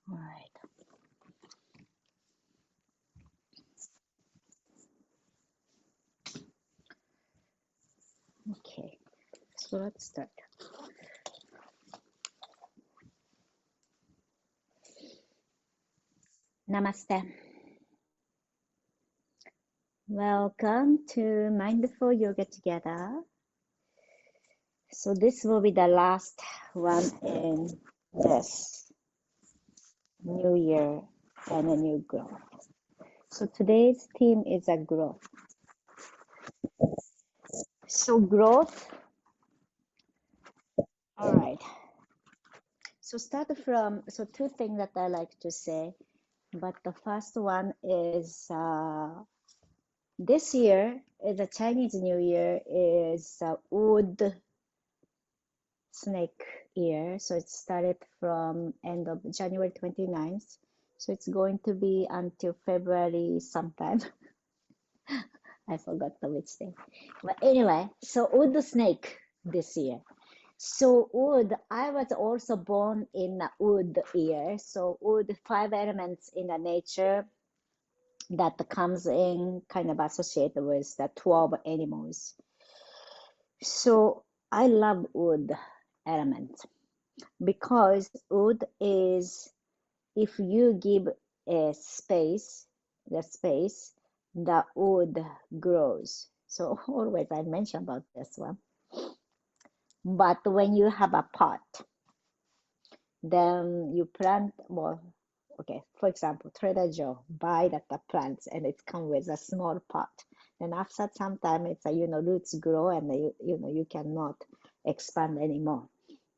All right. Okay. So let's start. Namaste. Welcome to Mindful Yoga Together. So this will be the last one in this new year and a new growth. So today's theme is a growth. So growth, all right. So start from, so two things that I like to say, but the first one is this year, is the Chinese New Year, is wood snake year. So it started from end of January 29th. So it's going to be until February sometime. I forgot the which day. But anyway, so wood snake this year. So wood, I was also born in a wood year. So wood, 5 elements in the nature that comes in kind of associated with the 12 animals. So I love wood element because wood is, if you give a space, the wood grows. So always I mention about this one. But when you have a pot, then you plant, well, okay, for example, Trader Joe, buy that the plants and it comes with a small pot. Then after some time, it's roots grow and you cannot expand anymore.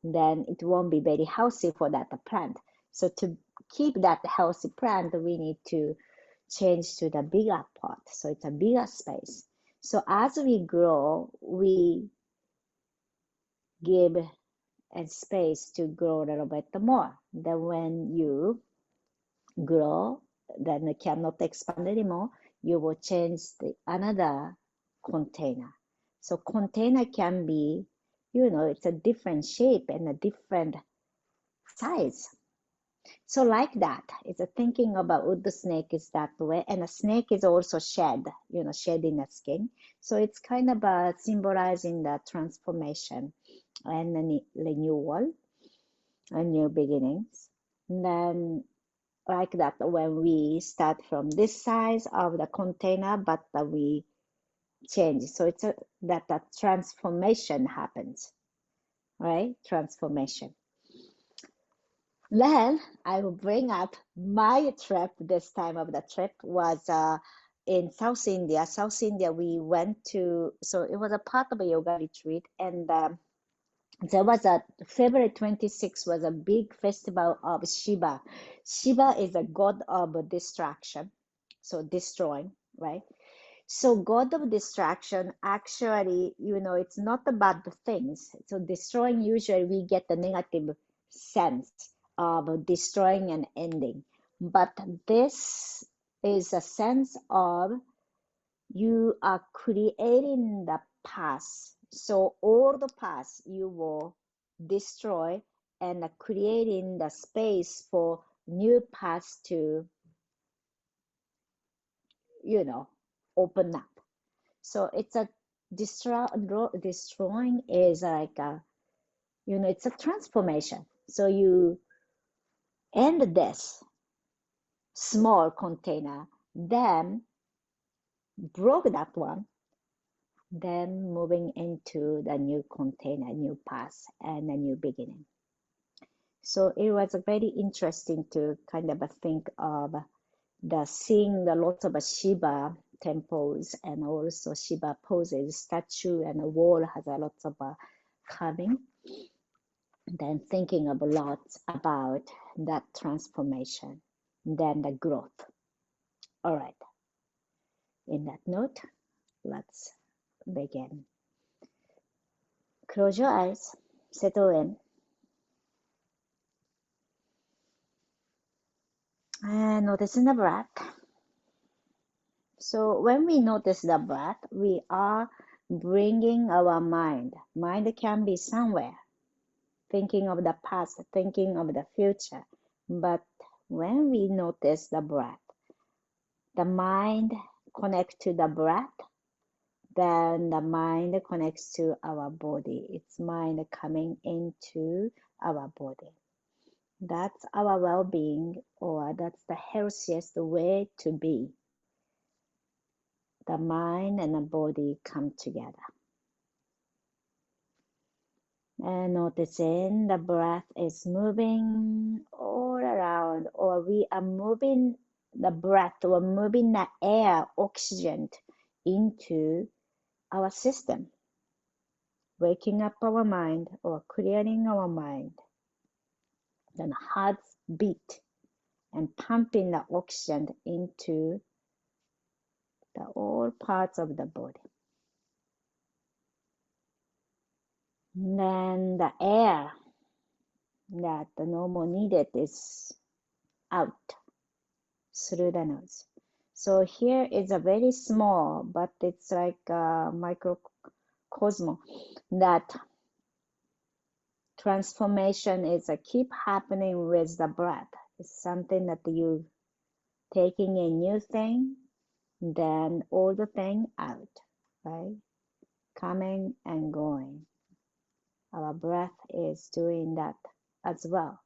Then it won't be very healthy for that plant. So to keep that healthy plant, we need to change to the bigger pot. So it's a bigger space. So as we grow, we give and space to grow a little bit more. Then when you grow, then it cannot expand anymore, you will change another container. So container can be, it's a different shape and a different size. So like that, it's a thinking about wood snake is that way. And a snake is also shedding the skin. So it's kind of symbolizing the transformation and the renewal and new beginnings. And then like that, when we start from this size of the container, but we change. So it's that transformation happens, right? Transformation. Then I will bring up my trip. This time of the trip was in South India. South India, we went to, so it was a part of a yoga retreat, and there was a February 26th was a big festival of Shiva. Shiva is a god of distraction, so destroying, right? So god of distraction, actually, it's not about the things. So destroying, usually we get the negative sense of destroying and ending. But this is a sense of you are creating the past. So all the past you will destroy and creating the space for new paths to, open up. So it's a destroying is like it's a transformation. So you end this small container, then broke that one, then moving into the new container, new path, and a new beginning. So it was very interesting to kind of think of seeing the lots of Shiva temples and also Shiva poses, statue and the wall has a lots of carving. Then thinking a lot about that transformation, then the growth. All right. In that note, let's begin. Close your eyes, settle in, and noticing the breath. So when we notice the breath, we are bringing our mind. Mind can be somewhere, thinking of the past, thinking of the future, but When we notice the breath, the mind connects to the breath, then the mind connects to our body. It's mind coming into our body. That's our well-being, or that's the healthiest way to be. The mind and the body come together. And noticing the breath is moving all around, or we are moving the breath or moving the air, oxygen into our system, waking up our mind or clearing our mind. Then heart beat and pumping the oxygen into all parts of the body. Then the air that the normal needed is out through the nose. So here is a very small, but it's like a microcosm that transformation is a keep happening with the breath. It's something that you taking a new thing, then old thing out, right? Coming and going. Our breath is doing that as well.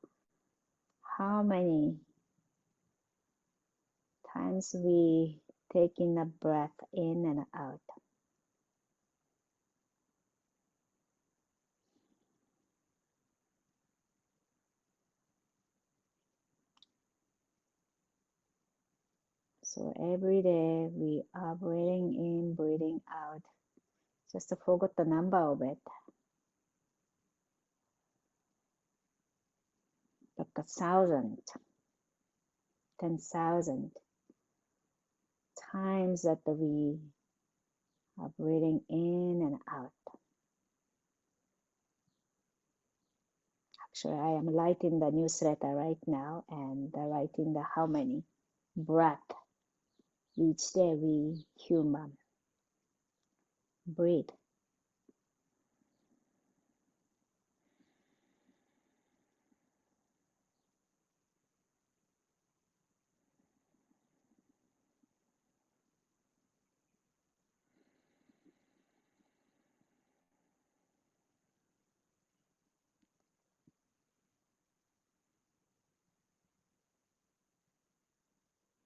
How many times we taking a breath in and out? So every day we are breathing in, breathing out. Just forgot the number of it. But 1,000, 10,000 times that we are breathing in and out. Actually, I am writing the newsletter right now and writing the how many breath each day we human breathe.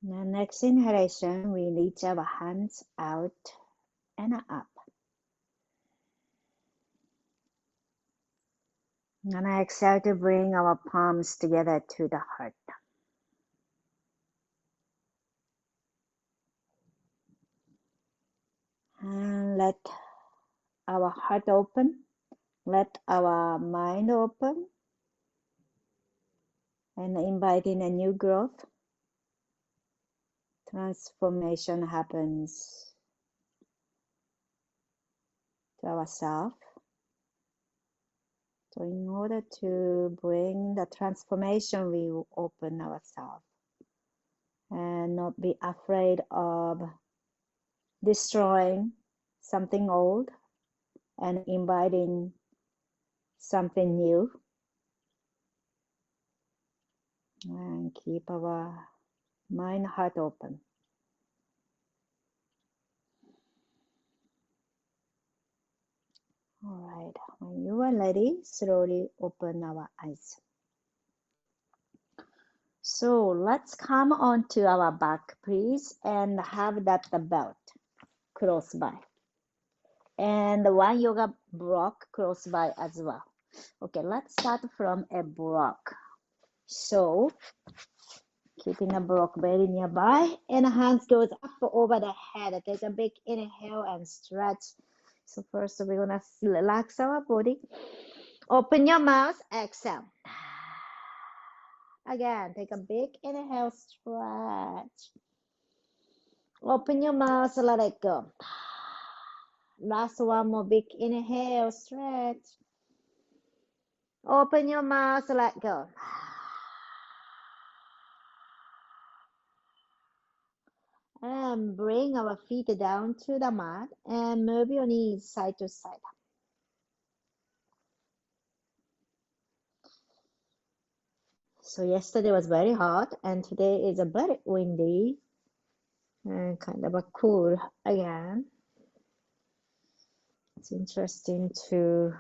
The next inhalation, we reach our hands out and up. And I exhale to bring our palms together to the heart. And let our heart open. Let our mind open. And inviting a new growth. Transformation happens to ourselves. So in order to bring the transformation, we will open ourselves and not be afraid of destroying something old and inviting something new. And keep our mind, heart open. All right, when you are ready, slowly open our eyes. So let's come on to our back, please, and have that the belt close by. And one yoga block close by as well. Okay, let's start from a block. So keeping a block very nearby, and hands goes up over the head. Take a big inhale and stretch. So first we're gonna relax our body. Open your mouth, exhale. Again, take a big inhale, stretch. Open your mouth, let it go. Last one more big inhale, stretch. Open your mouth, let go. And bring our feet down to the mat and move your knees side to side. So yesterday was very hot, and today is a very windy and kind of a cool again. It's interesting to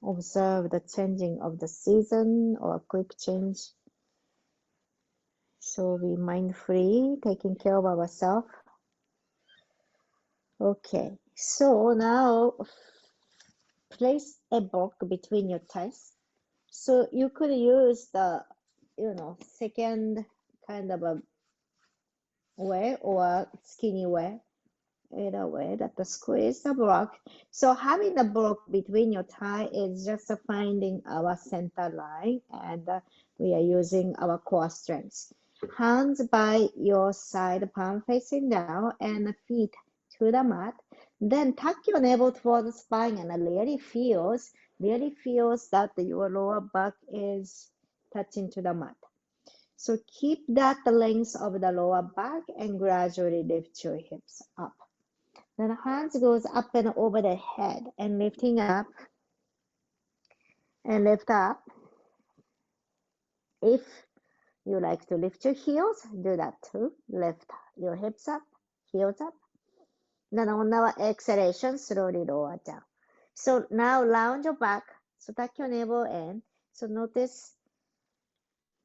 observe the changing of the season or quick change. So be mindfully taking care of ourselves. Okay, so now place a block between your thighs. So you could use the, second kind of a way or skinny way, either way that the squeeze the block. So having the block between your thigh is just finding our center line, and we are using our core strength. Hands by your side, palm facing down, and feet to the mat. Then tuck your navel toward the spine and really feels that your lower back is touching to the mat. So keep that the length of the lower back and gradually lift your hips up. Then hands goes up and over the head and lifting up and lift up. If you like to lift your heels, do that too. Lift your hips up, heels up. Then on our exhalation, slowly lower down. So now lounge your back. So tuck your navel in. So notice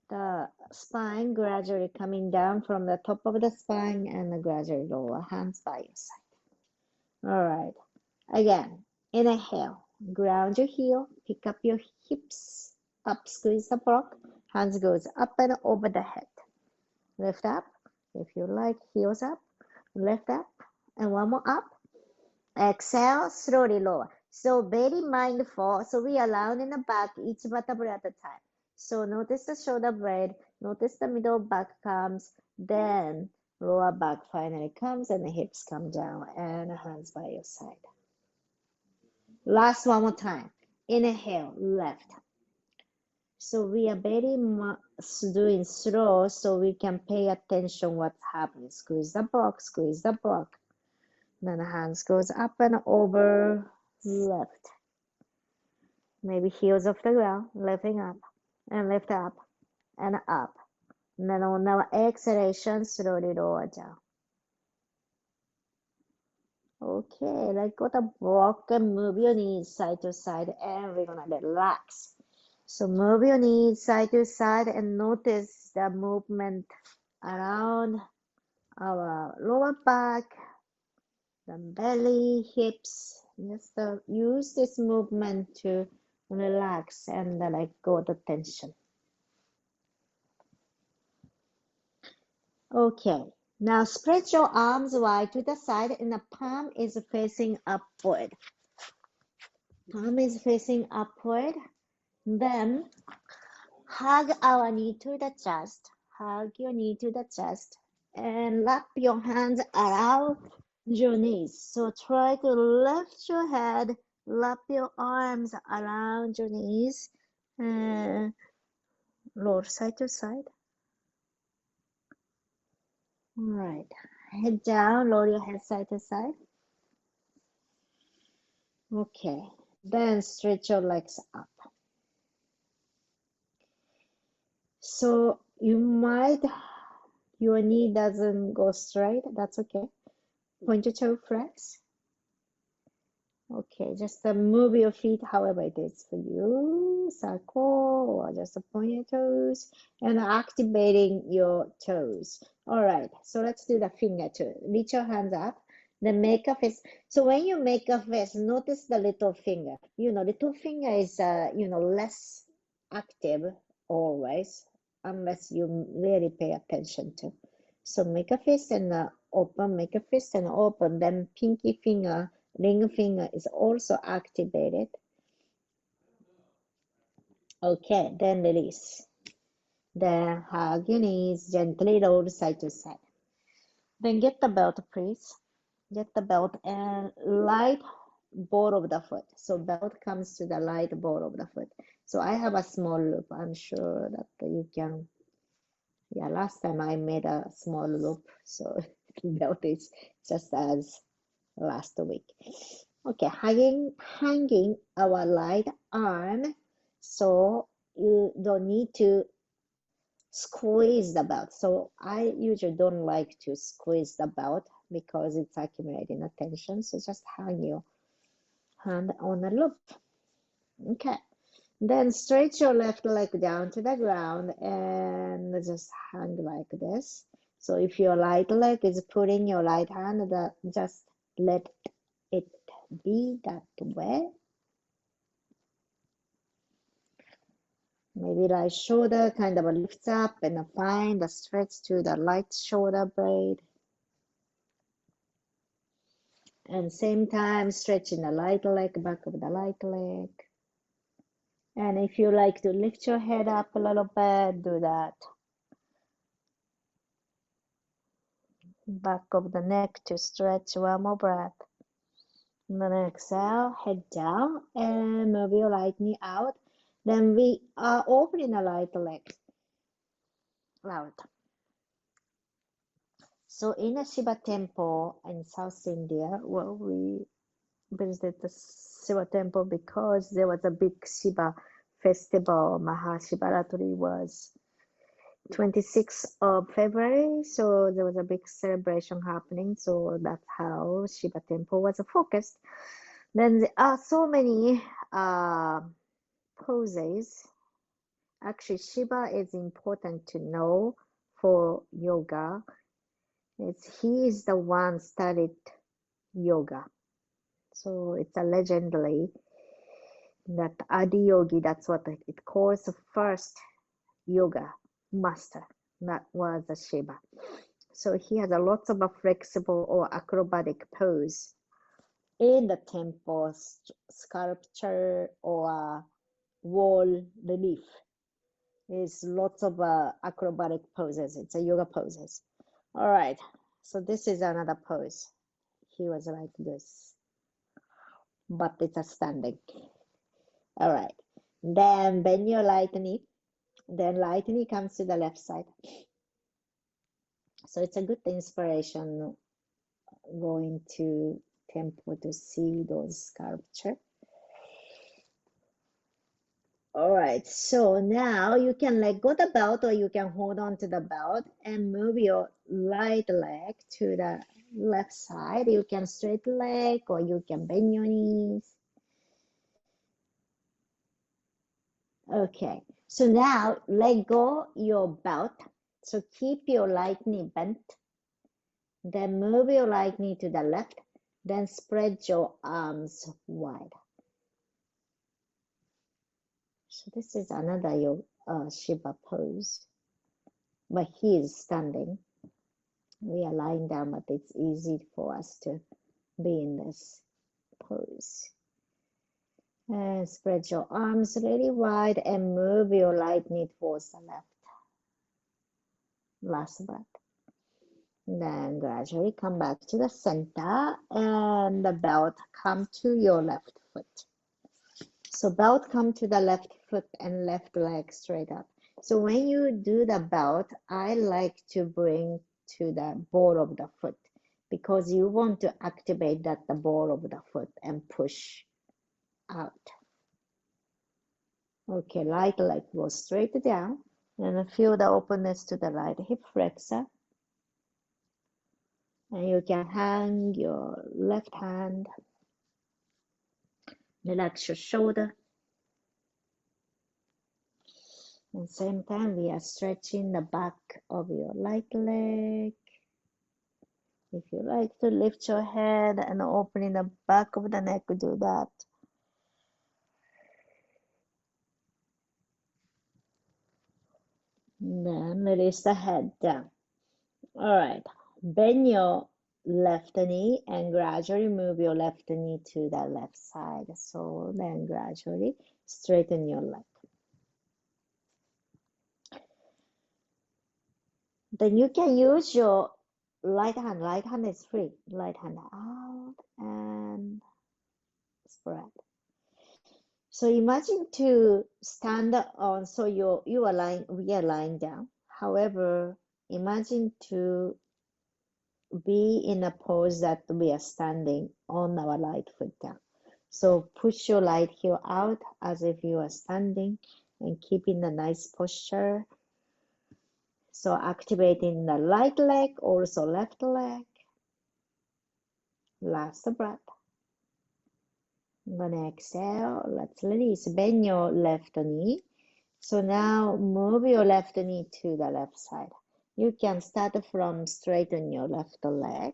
the spine gradually coming down from the top of the spine and gradually lower, hands by your side. All right. Again, inhale, ground your heel, pick up your hips, up, squeeze the block, hands goes up and over the head. Lift up, if you like, heels up, lift up, and one more up. Exhale, slowly lower. So very mindful. So we are round in the back, each vertebra at a time. So notice the shoulder blade, notice the middle back comes, then lower back finally comes and the hips come down and hands by your side. Last one more time. Inhale, left. So we are very much doing slow so we can pay attention what's happening. Squeeze the block, squeeze the block. Then the hands goes up and over, left. Maybe heels off the ground, lifting up and lift up and up. And then on our exhalation, slowly lower down. Okay, let go the block and move your knees side to side, and we're gonna relax. So move your knees side to side and notice the movement around our lower back, the belly, hips. Just use this movement to relax and let go the tension. Okay, now spread your arms wide to the side and the palm is facing upward. Palm is facing upward. Then hug our knee to the chest. Hug your knee to the chest and wrap your hands around your knees. So try to lift your head, wrap your arms around your knees, and lower side to side. All right, head down, lower your head side to side. Okay, then stretch your legs up. So your knee doesn't go straight, that's okay. Point your toe flex. Okay, just move your feet however it is for you, circle or just point your toes and activating your toes. All right, so let's do the finger too. Reach your hands up, then make a fist. So when you make a fist, notice the little finger. Little finger is, less active always, unless you really pay attention to. So make a fist and open, make a fist and open, then pinky finger, ring finger is also activated. Okay, then release. Then hug your knees, gently roll side to side. Then get the belt, please. Get the belt and light ball of the foot. So belt comes to the light ball of the foot. So I have a small loop. I'm sure that you can. Yeah, last time I made a small loop, so belt is just as last week. Okay, hanging our right arm, so you don't need to squeeze the belt. So I usually don't like to squeeze the belt because it's accumulating the tension. So just hang your hand on the loop. Okay. Then stretch your left leg down to the ground and just hang like this. So if your right leg is putting your right hand, just let it be that way. Maybe right shoulder kind of lifts up and find the stretch to the right shoulder blade. And same time stretching the right leg, back of the right leg. And if you like to lift your head up a little bit, do that. Back of the neck to stretch, one more breath. And then exhale, head down and move your right knee out. Then we are opening the right leg out. So in a Shiva temple in South India, well, we visited the Shiva temple because there was a big Shiva festival. Mahashivaratri was 26th of February, so there was a big celebration happening. So that's how Shiva temple was focused. Then there are so many poses. Actually, Shiva is important to know for yoga. He is the one studied yoga. So it's a legendary that Adi Yogi, that's what it calls, the first yoga master. That was a Shiva. So he has a lots of a flexible or acrobatic pose in the temple sculpture or wall relief. There's lots of acrobatic poses. It's a yoga poses. All right. So this is another pose. He was like this, but it's a standing. All right. Then bend your right knee. Then right knee comes to the left side. So it's a good inspiration going to temple to see those sculpture. All right, so now you can let go the belt or you can hold on to the belt and move your right leg to the left side. You can straight leg or you can bend your knees. Okay, so now let go your belt. So keep your right knee bent. Then move your right knee to the left. Then spread your arms wide. So this is another Shiva pose, but he is standing. We are lying down, but it's easy for us to be in this pose. And spread your arms really wide and move your right knee towards the left. Last breath. Then gradually come back to the center and the belt come to your left foot. So belt come to the left foot and left leg straight up. So when you do the belt, I like to bring to the ball of the foot because you want to activate the ball of the foot and push out. Okay, right leg goes straight down and feel the openness to the right hip flexor. And you can hang your left hand, relax your shoulder. At the same time, we are stretching the back of your right leg. If you like to lift your head and opening the back of the neck, do that. Then release the head down. All right, bend your left knee and gradually move your left knee to the left side. So then gradually straighten your leg. Then you can use your right hand. Right hand is free. Right hand out and spread. So imagine to stand on, so you are lying, we are lying down. However, imagine to be in a pose that we are standing on our right foot down. So push your right heel out as if you are standing and keeping a nice posture. So activating the right leg, also left leg. Last breath. I'm gonna exhale. Let's release. Bend your left knee. So now move your left knee to the left side. You can start from straighten your left leg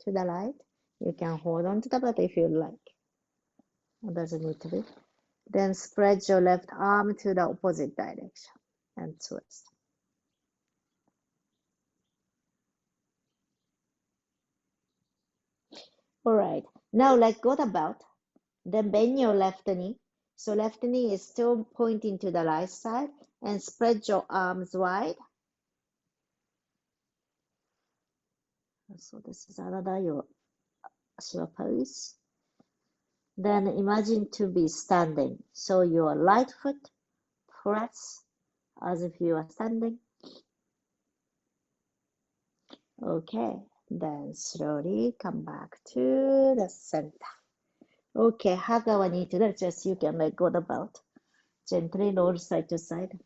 to the right. You can hold on to the butt if you like. It doesn't need to be. Then spread your left arm to the opposite direction and twist. All right. Now let go the belt. Then bend your left knee. So left knee is still pointing to the right side and spread your arms wide. So this is another your pose. Then imagine to be standing. So your right foot press as if you are standing. Okay, then slowly come back to the center. Okay, hug our knee to the chest. You can let go the belt. Gently roll side to side.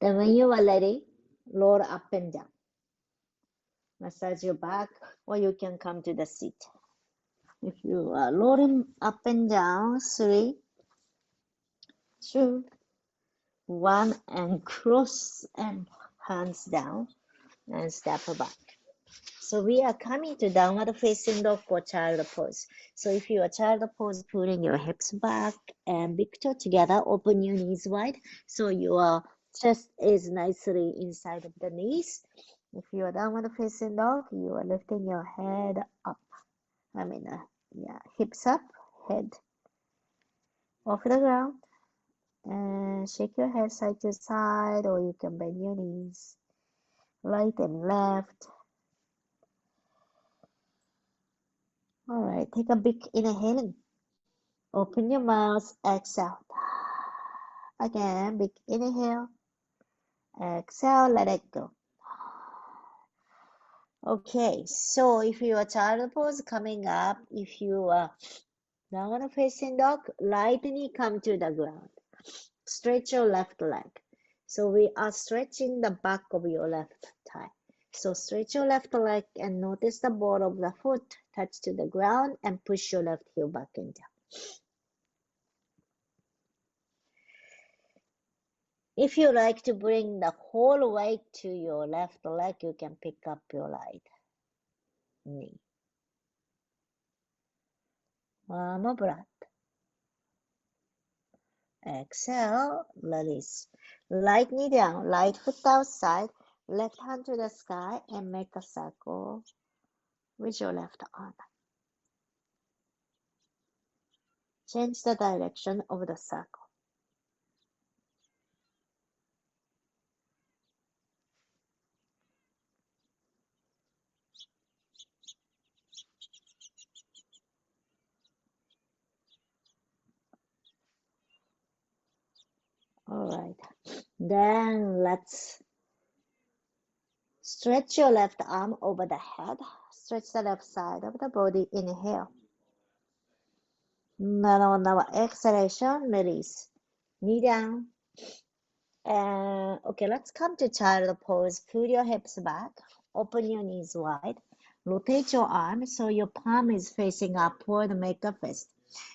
Then when you are ready, roll up and down. Massage your back, or you can come to the seat. If you are rolling up and down, 3, 2, 1, and cross and hands down and step back. So we are coming to downward facing dog or child pose. So if you are child pose, pulling your hips back and big toe together, open your knees wide. So your chest is nicely inside of the knees. If you are downward facing dog, you are lifting your head up. Hips up, head off the ground. And shake your head side to side, or you can bend your knees right and left. All right, take a big inhale. Open your mouth, exhale. Again, big inhale. Exhale, let it go. Okay, so if you are child pose coming up, if you are downward facing dog, right knee come to the ground. Stretch your left leg. So we are stretching the back of your left thigh. So stretch your left leg and notice the ball of the foot touch to the ground and push your left heel back and down. If you like to bring the whole weight to your left leg, you can pick up your right knee. One more breath. Exhale, release. Right knee down, right foot outside, left hand to the sky, and make a circle with your left arm. Change the direction of the circle. All right, then let's stretch your left arm over the head. Stretch the left side of the body. Inhale. Now on our exhalation, release. Knee down. And okay, let's come to child pose. Pull your hips back. Open your knees wide. Rotate your arm so your palm is facing upward. Make a fist.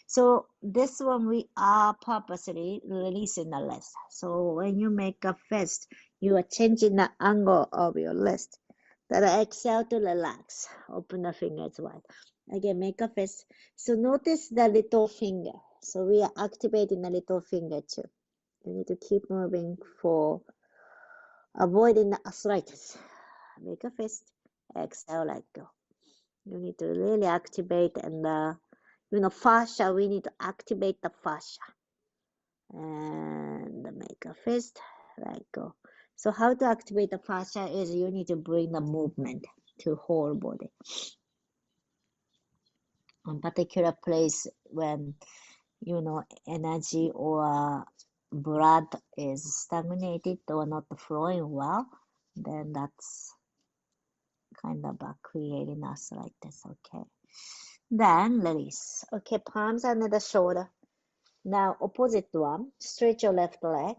So this one we are purposely releasing the wrist. So when you make a fist, you are changing the angle of your wrist. Then exhale to relax. Open the fingers wide. Again, make a fist. So notice the little finger. So we are activating the little finger too. You need to keep moving for avoiding the arthritis. Make a fist. Exhale, let go. You need to really activate and fascia, we need to activate the fascia. And make a fist, let go. So how to activate the fascia is you need to bring the movement to whole body. On particular place when, energy or blood is stagnated or not flowing well, then that's kind of creating arthritis, okay? Then release. Okay, palms under the shoulder. Now opposite one, stretch your left leg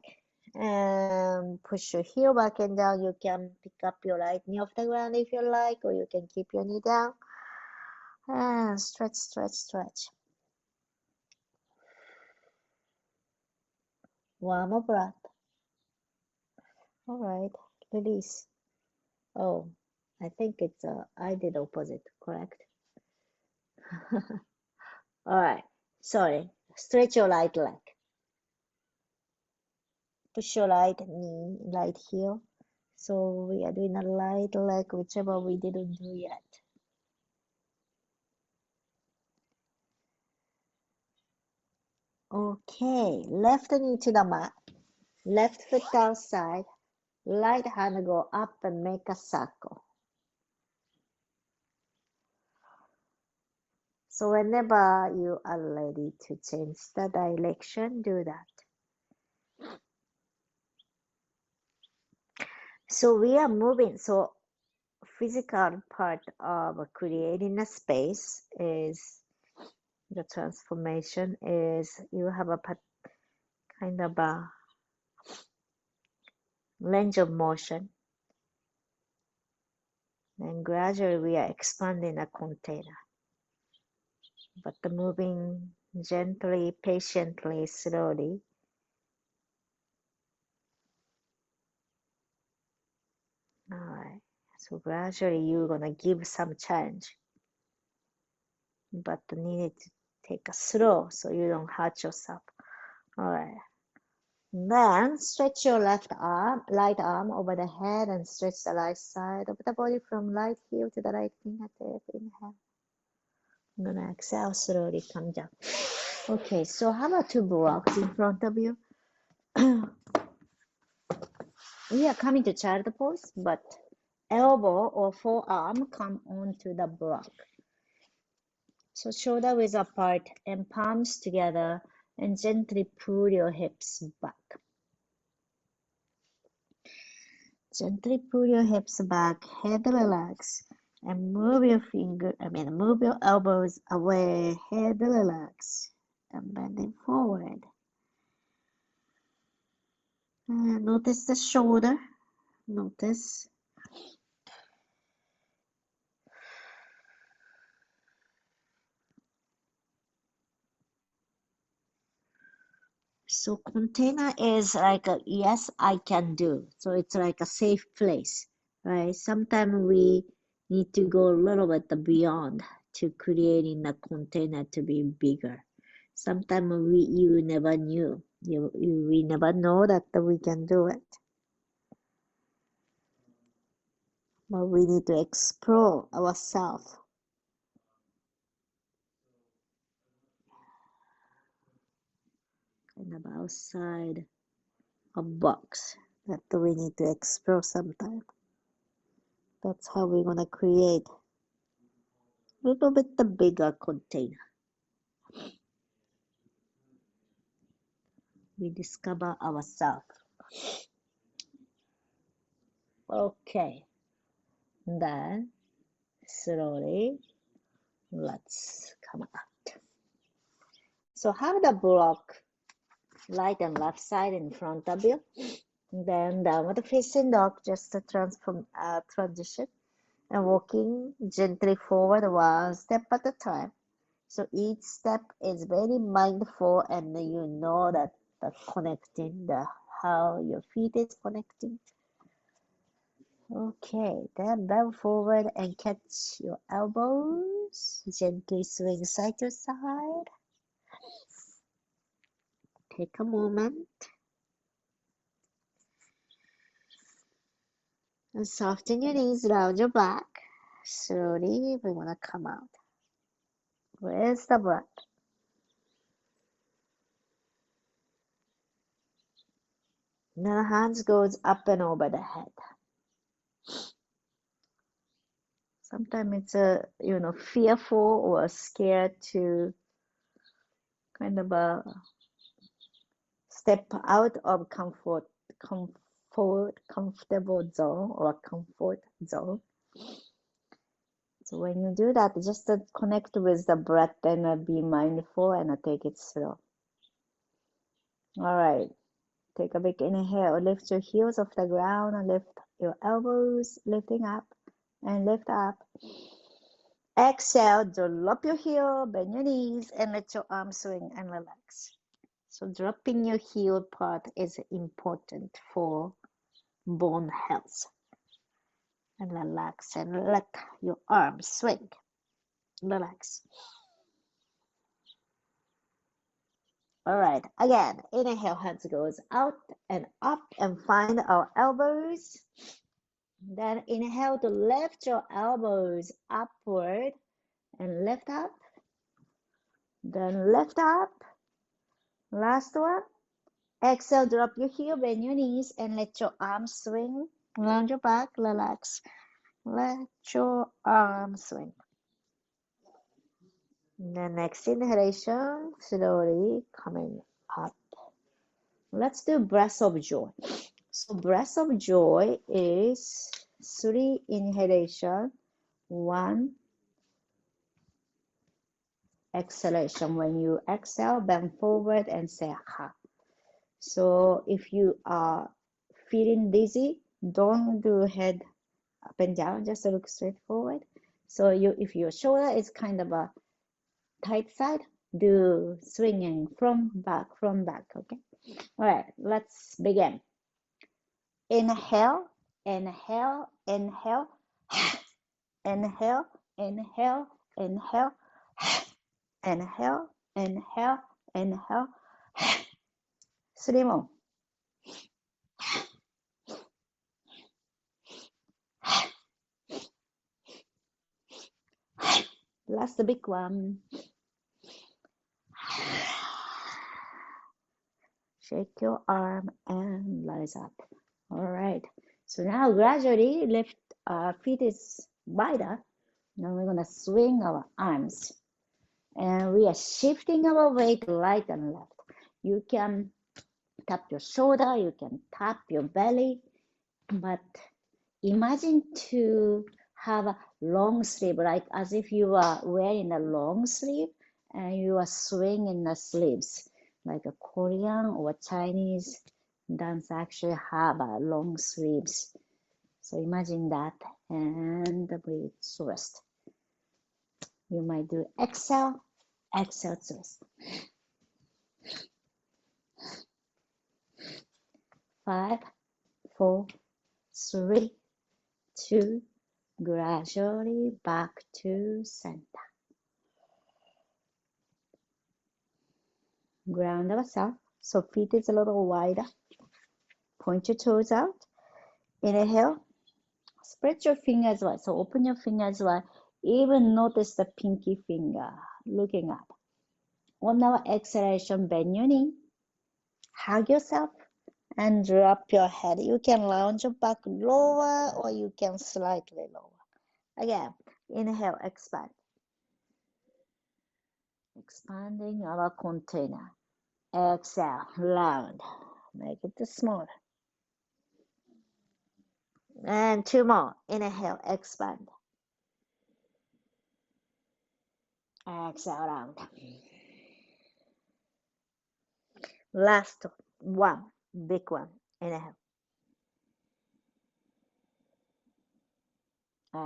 And push your heel back and down. You can pick up your right knee off the ground if you like, or you can keep your knee down. And stretch, stretch, stretch. One more breath. All right, release. Oh, I think it's I did opposite, correct? All right, sorry. Stretch your right leg. Push your right knee, right heel. So we are doing a right leg, whichever we didn't do yet. Okay, left knee to the mat, left foot outside, right hand go up and make a circle. So whenever you are ready to change the direction, do that. So we are moving. So physical part of creating a space is the transformation is you have a kind of a range of motion, and gradually we are expanding a container, but the moving gently, patiently, slowly. All right, so gradually you're gonna give some challenge, but need to take a slow so you don't hurt yourself. All right. Then stretch your right arm over the head and stretch the right side of the body from right heel to the right fingertip. Inhale. I'm gonna exhale, slowly come down. Okay, so how about two blocks in front of you? We are coming to child pose, but elbow or forearm come onto the block. So shoulder width apart and palms together and gently pull your hips back. Gently pull your hips back, head relax, and move your elbows away, head relax, and bending forward. And notice the shoulder, notice. So container is like a yes, I can do. So it's like a safe place, right? Sometimes we need to go a little bit beyond to creating a container to be bigger. Sometimes you never knew. We never know that we can do it. But we need to explore ourselves. Kind of outside a box that we need to explore sometime. That's how we're gonna create a little bit the bigger container. We discover ourselves. Okay, then slowly let's come out. So have the block right and left side in front of you. Then downward facing dog, just a transition and walking gently forward one step at a time. So each step is very mindful, and you know that the connecting, the how your feet is connecting. Okay, then bend forward and catch your elbows. Gently swing side to side. Take a moment. And soften your knees, round your back. Slowly, we want to come out. Where's the breath? Now hands goes up and over the head. Sometimes it's fearful or scared to kind of step out of comfortable zone or comfort zone. So when you do that, just connect with the breath and be mindful and take it slow. All right. Take a big inhale. Lift your heels off the ground and lift your elbows, lifting up and lift up. Exhale, drop your heel, bend your knees, and let your arms swing and relax. So dropping your heel part is important for bone health. And relax and let your arms swing. Relax. All right, again, inhale, hands goes out and up and find our elbows. Then inhale to lift your elbows upward and lift up. Then lift up. Last one. Exhale, drop your heel, bend your knees, and let your arms swing. Round your back, relax. Let your arms swing. The next inhalation, slowly coming up. Let's do breath of joy. So breath of joy is 3 inhalation, 1 exhalation. When you exhale, bend forward and say ha. So if you are feeling dizzy, don't do head up and down, just look straight forward. So if your shoulder is kind of a tight side, do swinging from back, okay? All right, let's begin. Inhale, inhale, inhale, inhale, inhale, inhale, inhale, inhale, inhale. 3 more. Last big one. Shake your arm and rise up. All right. So now gradually lift our feet is wider. Now we're gonna swing our arms. And we are shifting our weight right and left. You can tap your shoulder, you can tap your belly, but imagine to have a long sleeve, like as if you are wearing a long sleeve and you are swinging the sleeves, like a Korean or Chinese dance actually have a long sleeves. So imagine that and breathe, twist. You might do exhale, exhale, twist. 5, 4, 3, 2, gradually back to center. Ground ourselves, so feet is a little wider. Point your toes out. Inhale. Spread your fingers wide. So open your fingers wide. Even notice the pinky finger looking up. On our exhalation, bend your knee. Hug yourself and drop your head. You can lounge your back lower or you can slightly lower. Again, inhale, expand. Expanding our container. Exhale, round. Make it smaller. And 2 more. Inhale, expand. Exhale, round. Last one, big one. Inhale.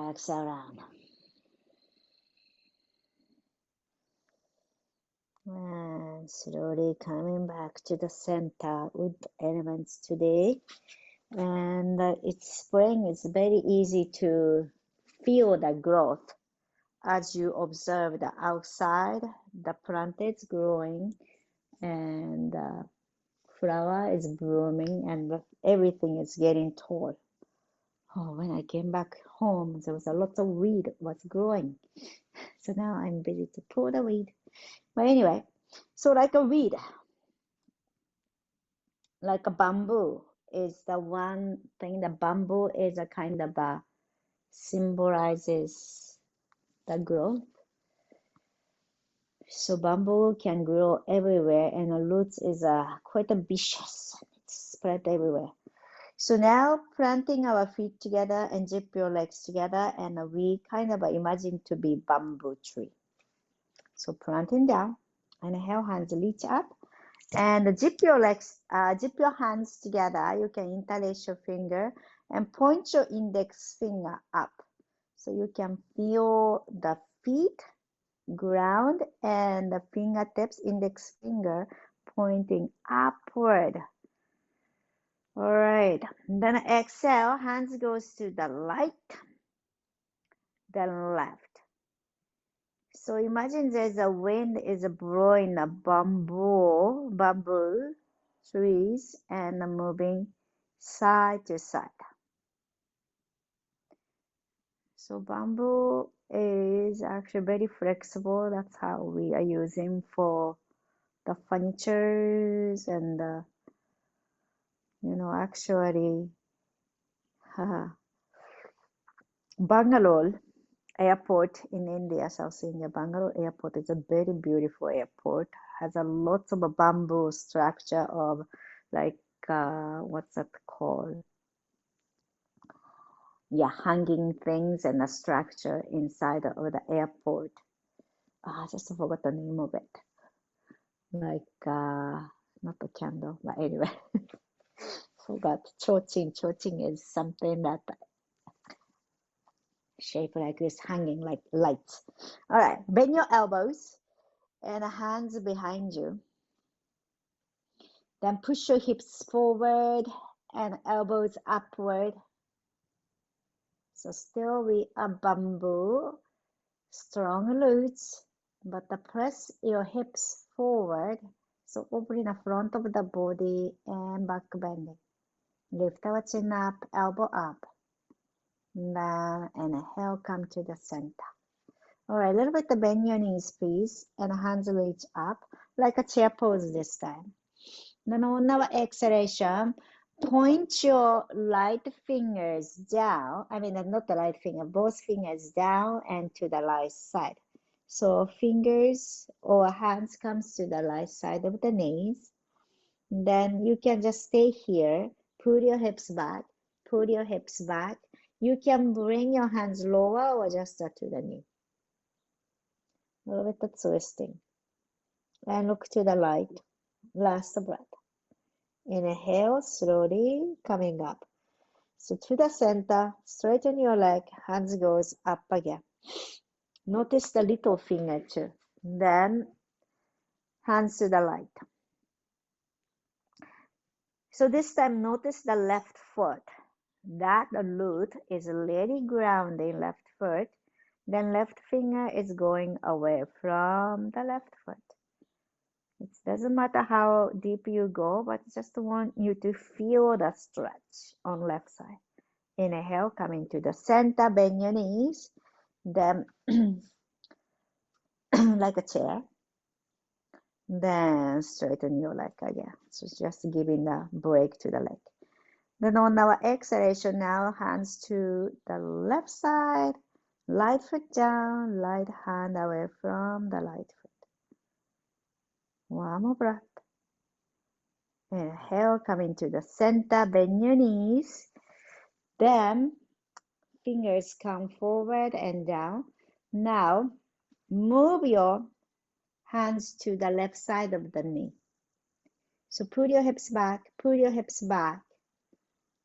Exhale, round. And slowly coming back to the center with elements today. And it's spring. It's very easy to feel the growth as you observe the outside. The plant is growing and the flower is blooming and everything is getting tall. Oh, when I came back home, there was a lot of weed was growing. So now I'm busy to pull the weed. But anyway, so like a weed, like a bamboo is the one thing. The bamboo is a kind of symbolizes the growth. So bamboo can grow everywhere and the roots is quite ambitious. It's spread everywhere. So now planting our feet together and zip your legs together and we kind of imagine to be bamboo tree. So planting down, inhale, hands reach up And zip your legs, zip your hands together. You can interlace your finger and point your index finger up. So you can feel the feet, ground, and the fingertips, index finger pointing upward. All right. Then exhale, hands goes to the right, then left. So imagine there's a wind is blowing a bamboo trees and moving side to side. So bamboo is actually very flexible. That's how we are using for the furnitures and actually Bangalore airport in India, South India. Bangalore airport is a very beautiful airport. Has a lots of a bamboo structure of like what's that called? Yeah, hanging things and a structure inside of the airport. I just forgot the name of it. Like not a candle, but anyway, forgot. Choching. Choching is something that shape like this, hanging like lights. All right, bend your elbows and hands behind you. Then push your hips forward and elbows upward. So still we are bamboo, strong roots, but press your hips forward. So opening the front of the body and back bending. Lift our chin up, elbow up. Down and inhale, come to the center. All right, a little bit bend your knees, please, and hands reach up like a chair pose this time. Then on our exhalation, point your right fingers down. I mean, not the right finger, both fingers down and to the right side. So fingers or hands comes to the right side of the knees. Then you can just stay here. Put your hips back. Put your hips back. You can bring your hands lower or just to the knee. A little bit of twisting. And look to the right. Last breath. Inhale, slowly coming up. So to the center, straighten your leg, hands goes up again. Notice the little finger too. Then hands to the right. So this time notice the left foot. That root is really grounding left foot. Then left finger is going away from the left foot. It doesn't matter how deep you go, but just want you to feel the stretch on left side. Inhale, coming to the center, bend your knees, then like a chair. Then straighten your leg again. So just giving the break to the leg. Then on our exhalation now, hands to the left side, right foot down, right hand away from the right foot. One more breath. Inhale, coming to the center, bend your knees. Then fingers come forward and down. Now move your hands to the left side of the knee. So put your hips back,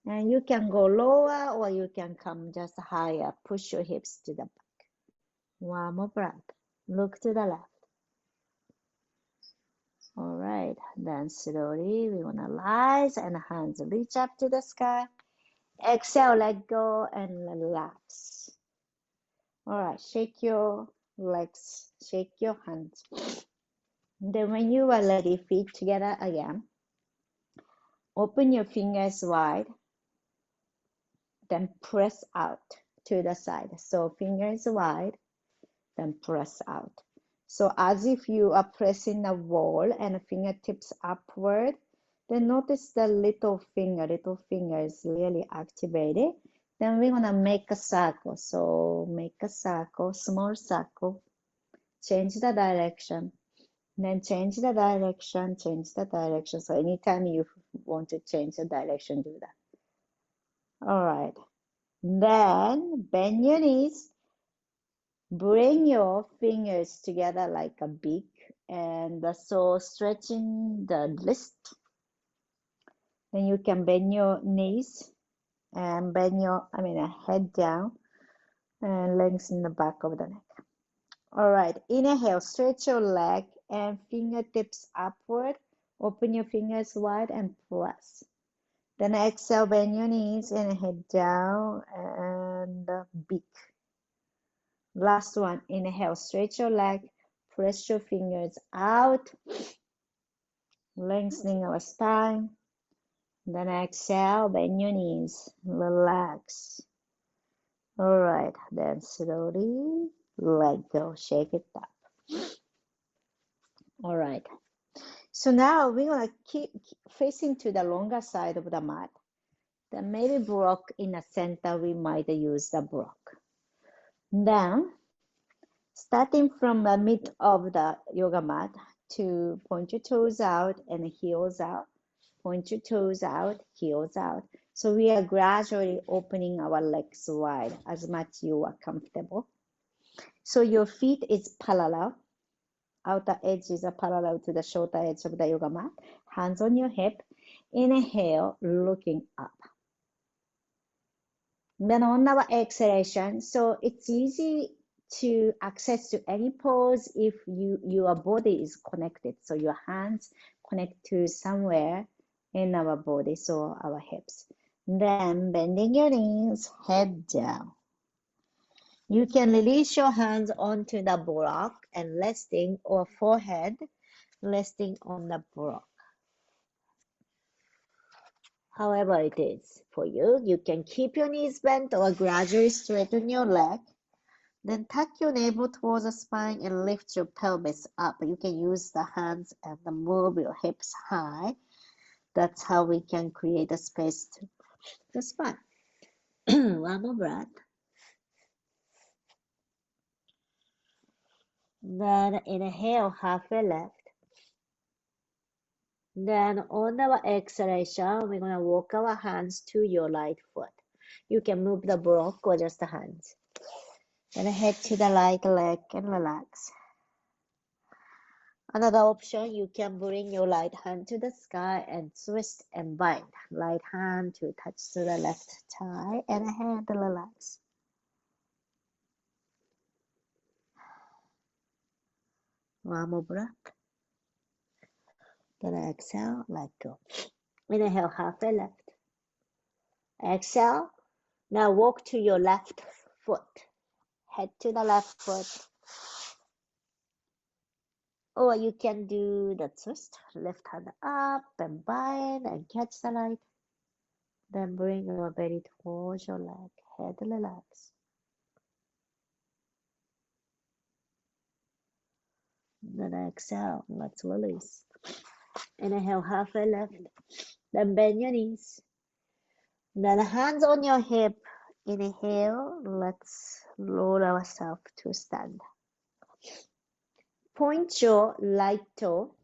and you can go lower or you can come just higher. Push your hips to the back. One more breath. Look to the left. All right, then slowly we want to rise and hands reach up to the sky. Exhale, let go and relax. All right, shake your legs, shake your hands. Then when you are ready, feet together again. Open your fingers wide. Then press out to the side. So fingers wide, then press out. So as if you are pressing a wall and fingertips upward, then notice the little finger is really activated. Then we're gonna make a circle. So make a circle, small circle, change the direction, then change the direction, So anytime you want to change the direction, do that. All right. Then bend your knees. Bring your fingers together like a beak And so stretching the wrist. Then you can bend your knees and bend your, head down and lengthen the back of the neck. All right, inhale, stretch your leg and fingertips upward. Open your fingers wide and press. Then exhale, bend your knees and head down and big. Last one, inhale, stretch your leg, press your fingers out, lengthening our spine. Then exhale, bend your knees, relax. All right, then slowly let go, shake it up. All right, so now we're gonna keep facing to the longer side of the mat. Then maybe block in the center, we might use the block. Then, starting from the mid of the yoga mat, to point your toes out and heels out. Point your toes out, heels out. So we are gradually opening our legs wide as much you are comfortable. So your feet is parallel. Outer edges are parallel to the shorter edge of the yoga mat. Hands on your hip. Inhale, looking up. Then on our exhalation, so it's easy to access to any pose if your body is connected. So your hands connect to somewhere in our body, so our hips. Then bending your knees, head down. You can release your hands onto the block and resting, or forehead resting on the block. However it is for you, you can keep your knees bent or gradually straighten your leg. Then tuck your navel towards the spine and lift your pelvis up. You can use the hands and move your hips high. That's how we can create a space to the spine. One more breath. Then inhale, halfway left. Then on our exhalation, we're going to walk our hands to your right foot. You can move the block or just the hands. Then head to the right leg and relax. Another option, you can bring your right hand to the sky and twist and bind. Right hand to touch to the left thigh and hand relax. One more breath. Then exhale, let go. Inhale, halfway left. Exhale. Now walk to your left foot. Head to the left foot. Or you can do the twist. Left hand up and bind and catch the light. Then bring your belly towards your leg. Head relax. Then exhale. Let's release. Inhale, halfway left. Then bend your knees. Then hands on your hip. Inhale. Let's roll ourselves to stand. Point your right toe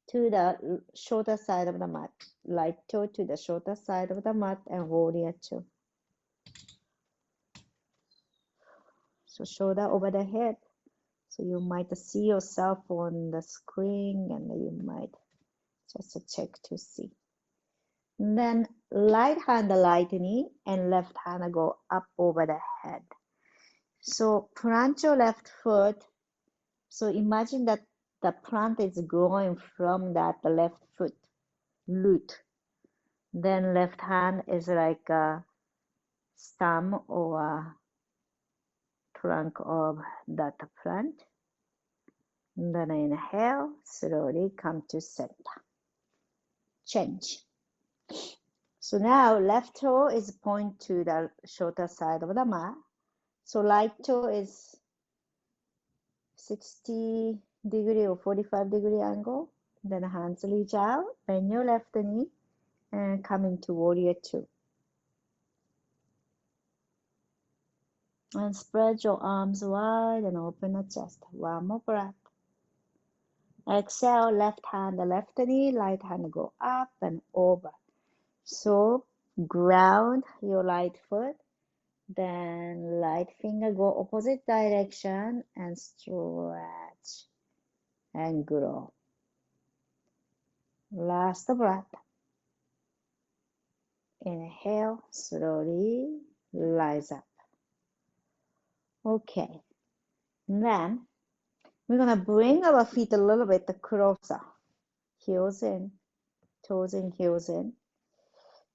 to the shorter side of the mat. Right toe to the shorter side of the mat and warrior two. So shoulder over the head. So you might see yourself on the screen and you might just check to see. And then right hand right knee and left hand go up over the head. So plant your left foot. So imagine that the plant is growing from that left foot root. Then left hand is like a stem or a trunk of that plant. And then inhale, slowly come to center. Change. So now left toe is point to the shorter side of the mat. So right toe is 60-degree or 45-degree angle. Then hands reach out, bend your left knee and come into warrior two. And spread your arms wide and open the chest. One more breath. Exhale, left hand, the left knee, right hand go up and over. So ground your right foot, then right finger go opposite direction and stretch. and grow. Last breath. Inhale, slowly rise up. Okay, then we're gonna bring our feet a little bit closer. Heels in, toes in, heels in.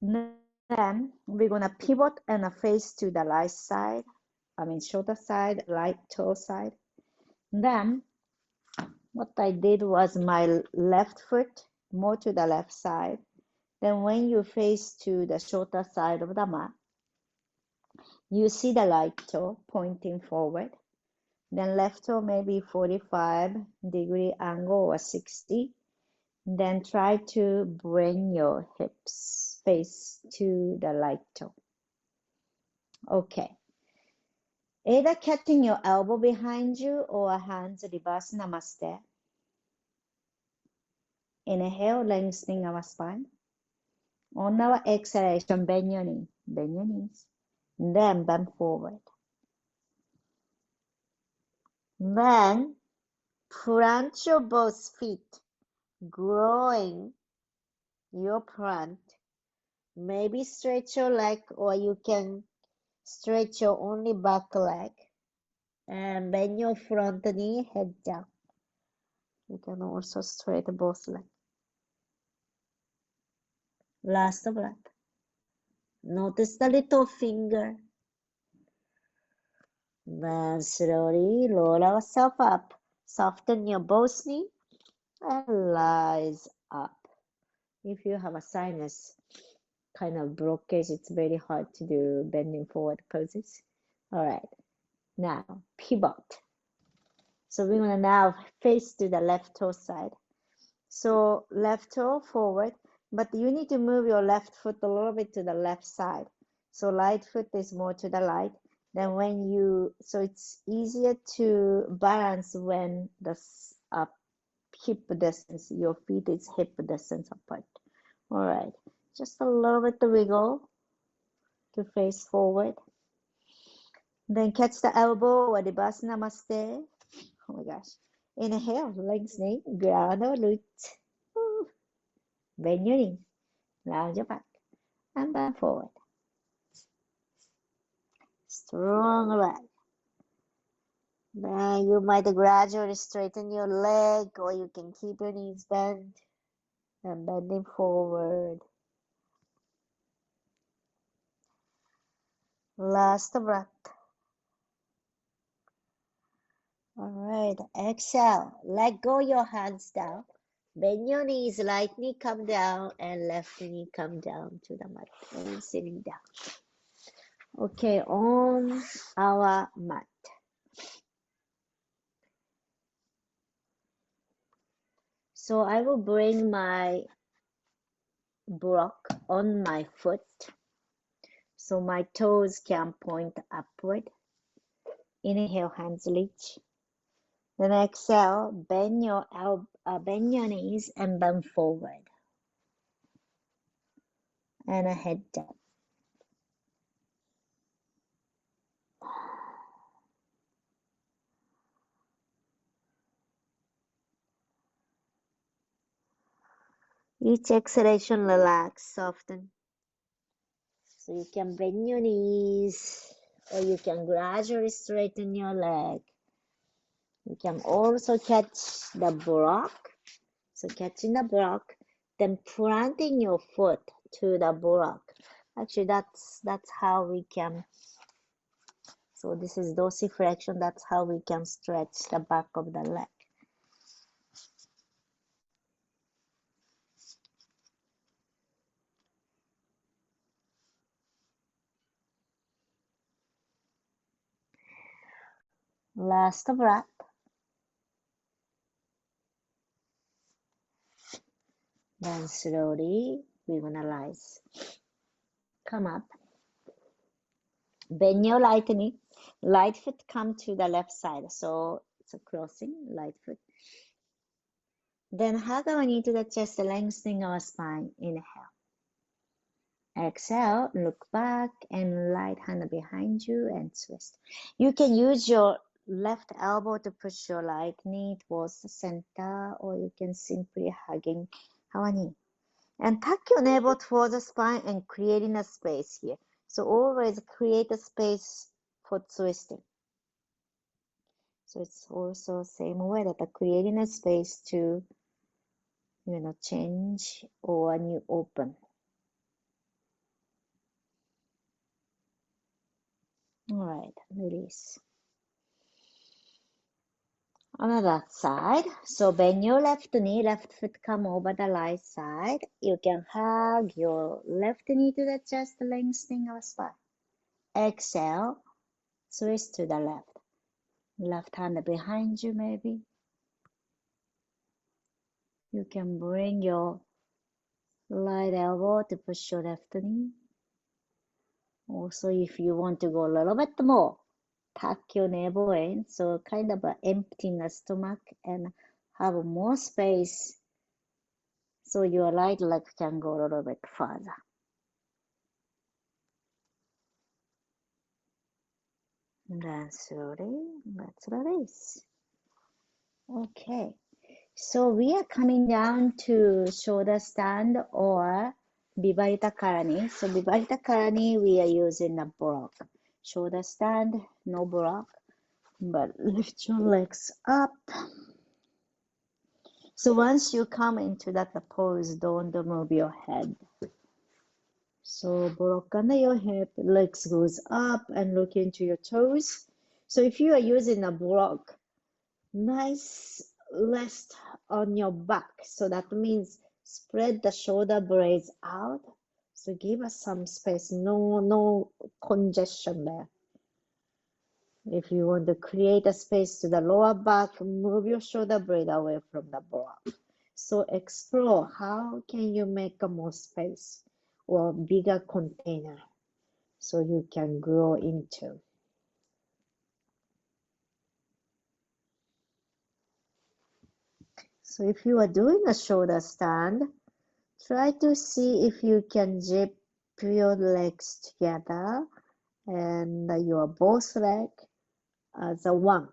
Then we're gonna pivot and face to the right side. Shoulder side, right toe side. Then what I did was my left foot more to the left side. Then when you face to the shorter side of the mat, you see the right toe pointing forward. Then left toe maybe 45-degree angle or 60. Then try to bring your hips face to the right toe. Okay. Either catching your elbow behind you or hands reverse namaste. Inhale, lengthening our spine. On our exhalation, bend your knees. Then bend forward. Then plant your both feet, growing your plant. Maybe stretch your leg, or you can stretch your only back leg. And bend your front knee, head down. You can also straighten both legs. Last breath. Notice the little finger. Then slowly lower ourselves up. Soften your both knee and rise up. If you have a sinus kind of blockage, it's very hard to do bending forward poses. All right, now pivot. So we're gonna now face to the left toe side. So left toe forward, but you need to move your left foot a little bit to the left side. So right foot is more to the right. Then so it's easier to balance when the hip distance, your feet is hip distance apart. All right, just a little bit of wiggle to face forward. Then catch the elbow or the reverse namaste. Oh my gosh. Inhale, lengthening, ground or root. Bend your knees, round your back, and bend forward. Strong leg. Then you might gradually straighten your leg, or you can keep your knees bent and bending forward. Last breath. All right, exhale. Let go your hands down. Bend your knees, right knee come down and left knee come down to the mat and sitting down. Okay, on our mat. So I will bring my block on my foot so my toes can point upward. Inhale, hands reach. Then exhale, bend your knees and bend forward. And a head down. Each exhalation, relax, soften. So you can bend your knees, or you can gradually straighten your leg. You can also catch the block. So catching the block, then planting your foot to the block. Actually, that's how we can. So this is dorsiflexion. That's how we can stretch the back of the leg. Last breath. Then slowly we're gonna rise. Come up. Bend your right knee. Right foot come to the left side. So it's a crossing, right foot. Then hug our knee to the chest, lengthening our spine. Inhale. Exhale, look back and right hand behind you and twist. You can use your left elbow to push your right knee towards the center, or you can simply hugging our knee. And tuck your navel towards the spine and creating a space here. So always create a space for twisting. So it's also same way that creating a space to, change or new open. All right, release. Another side. So bend your left knee, left foot come over the right side. You can hug your left knee to the chest, lengthening our spine. Exhale, twist to the left. Left hand behind you, maybe. You can bring your right elbow to push your left knee. Also, if you want to go a little bit more, tuck your navel in, so kind of emptying the stomach and have more space so your right leg can go a little bit further. And then slowly, let's release. Okay, so we are coming down to shoulder stand or Viparita Karani. So Viparita Karani, we are using a block. Shoulder stand, no block, but lift your legs up. So once you come into that pose, don't move your head. So block under your hip, legs goes up and look into your toes. So if you are using a block, nice rest on your back. So that means spread the shoulder blades out. So give us some space, no congestion there. If you want to create a space to the lower back, move your shoulder blade away from the block. So explore how can you make a more space or bigger container so you can grow into. So if you are doing a shoulder stand, try to see if you can zip your legs together and your both legs as a one.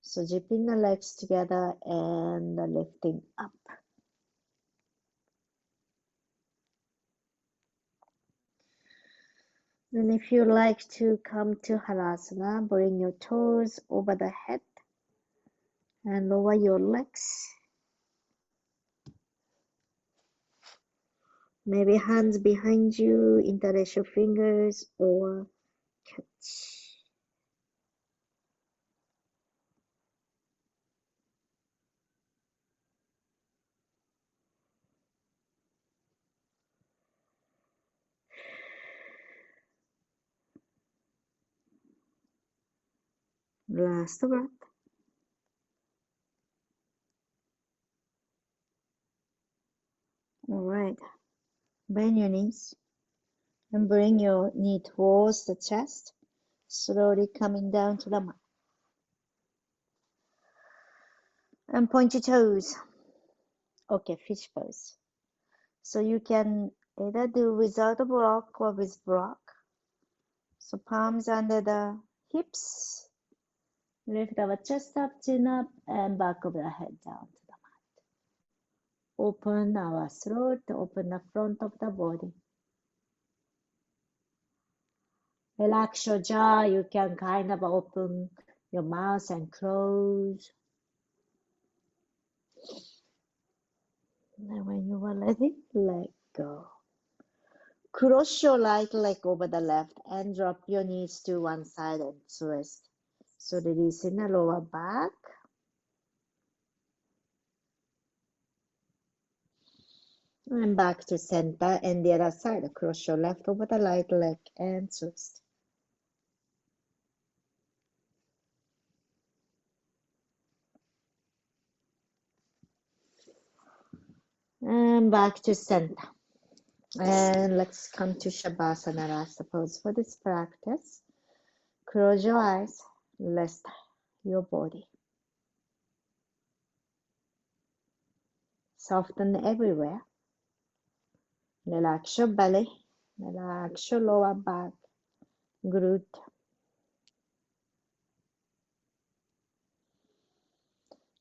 So zipping the legs together and lifting up. And if you like to come to Halasana, bring your toes over the head and lower your legs. Maybe hands behind you, interlace your fingers or catch. Last breath. All right. Bend your knees and bring your knee towards the chest, slowly coming down to the mat. And point your toes. Okay, fish pose. So you can either do without a block or with block. So palms under the hips. Lift our chest up, chin up, and back of the head down to the mat. Open our throat, open the front of the body. Relax your jaw. You can kind of open your mouth and close. And when you are ready, let go. Cross your right leg over the left and drop your knees to one side and twist. So releasing the lower back. And back to center and the other side. Cross your left over the right leg and twist. And back to center. And let's come to Shavasana last pose for this practice. Close your eyes, rest your body. Soften everywhere. Relax your belly, relax your lower back, glute.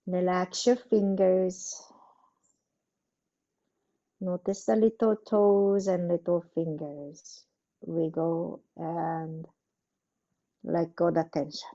Relax your fingers. Notice the little toes and little fingers. Wiggle and let go the tension.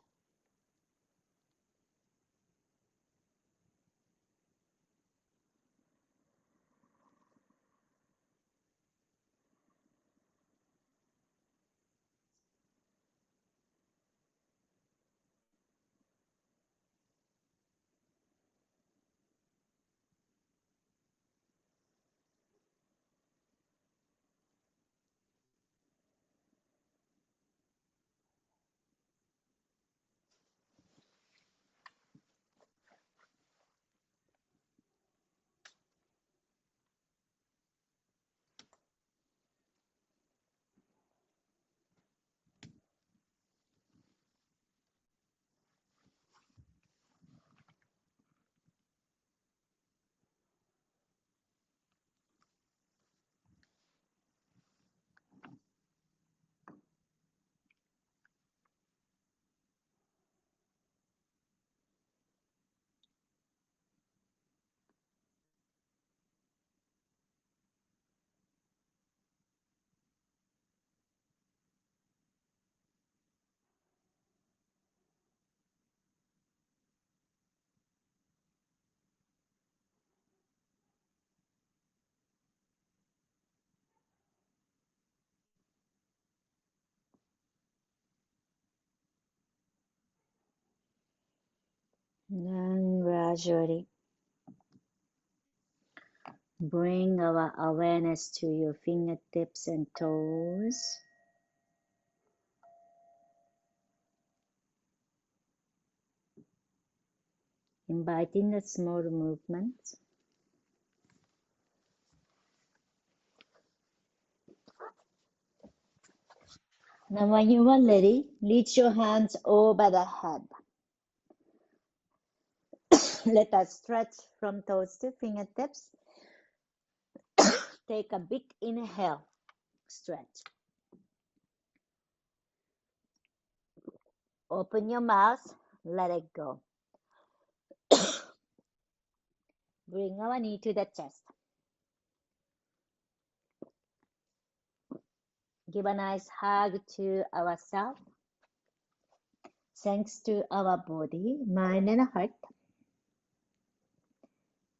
And gradually bring our awareness to your fingertips and toes. Inviting the small movements. Now when you are ready, reach your hands over the head. Let us stretch from toes to fingertips. Take a big inhale, stretch. Open your mouth, let it go. Bring our knee to the chest. Give a nice hug to ourselves. Thanks to our body, mind, and heart,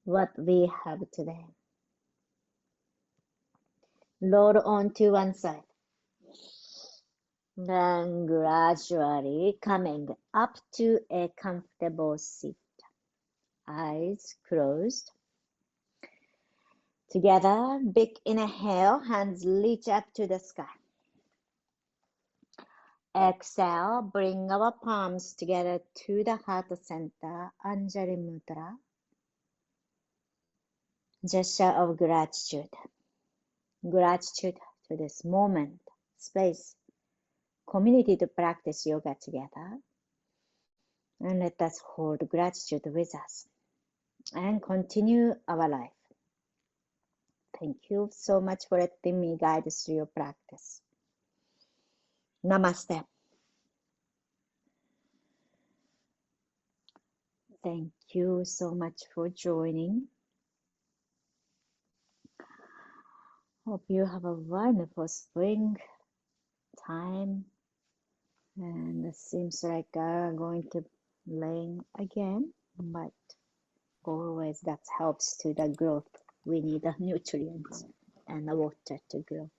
what we have today. Roll onto one side. Then gradually coming up to a comfortable seat. Eyes closed. Together, big inhale, hands reach up to the sky. Exhale, bring our palms together to the heart center, Anjali Mudra. Gesture of gratitude. Gratitude to this moment, space, community to practice yoga together. And let us hold gratitude with us and continue our life. Thank you so much for letting me guide through your practice. Namaste. Thank you so much for joining. Hope you have a wonderful spring time. And it seems like going to rain again, but always that helps to the growth. We need the nutrients and the water to grow.